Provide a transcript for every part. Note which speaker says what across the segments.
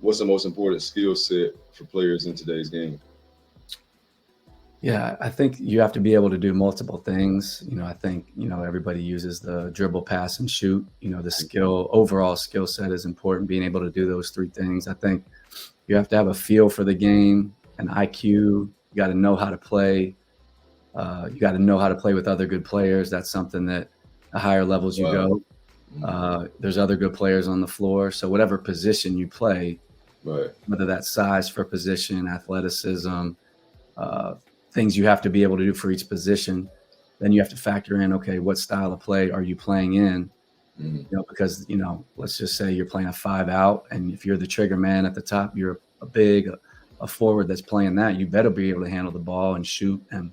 Speaker 1: what's the most important skill set for players in today's game?
Speaker 2: Yeah, I think you have to be able to do multiple things. I think, everybody uses the dribble, pass, and shoot. The overall skill set is important, being able to do those three things. I think you have to have a feel for the game, an IQ. You got to know how to play. You got to know how to play with other good players. That's something that the higher levels you
Speaker 1: Wow.
Speaker 2: go, there's other good players on the floor. So whatever position you play,
Speaker 1: Right.
Speaker 2: whether that's size for position, athleticism, uh, things you have to be able to do for each position. Then you have to factor in, okay, what style of play are you playing in?
Speaker 1: Mhm.
Speaker 2: Because, let's just say you're playing a 5 out, and if you're the trigger man at the top, you're a forward that's playing that, you better be able to handle the ball and shoot. And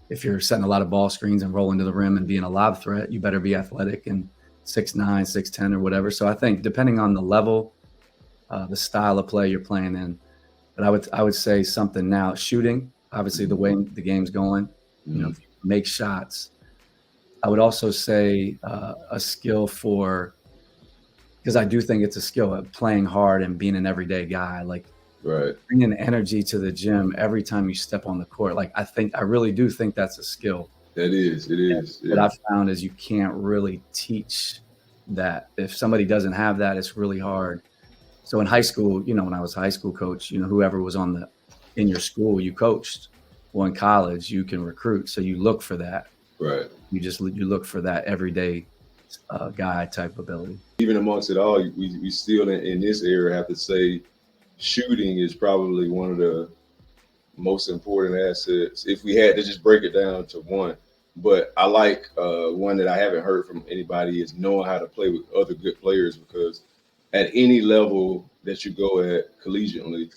Speaker 2: if you're setting a lot of ball screens and rolling to the rim and being a lob threat, you better be athletic and 6'9", 6'10", or whatever. So I think depending on the level, the style of play you're playing in, but I would say something now. Shooting, obviously, the
Speaker 1: Mhm.
Speaker 2: way the game's going,
Speaker 1: Mhm.
Speaker 2: if you make shots. I would also say a skill because I do think it's a skill at playing hard and being an everyday guy. Like
Speaker 1: Right.
Speaker 2: bringing energy to the gym every time you step on the court. Like I really do think that's a skill.
Speaker 1: That is. It
Speaker 2: And
Speaker 1: is.
Speaker 2: what
Speaker 1: Yeah.
Speaker 2: I've found is you can't really teach that. If somebody doesn't have that, it's really hard. So in high school, when I was a high school coach, whoever was in your school, you coached. Well, in college, you can recruit, so you look for that.
Speaker 1: Right.
Speaker 2: You look for that everyday guy type ability.
Speaker 1: Even amongst it all, we still in this era have to say shooting is probably one of the most important assets if we had to just break it down to one. But I like one that I haven't heard from anybody is knowing how to play with other good players because at any level that you go at collegiately,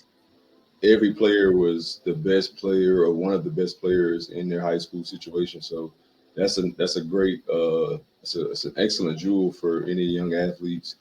Speaker 1: every player was the best player or one of the best players in their high school situation. So that's a great it's an excellent jewel for any young athletes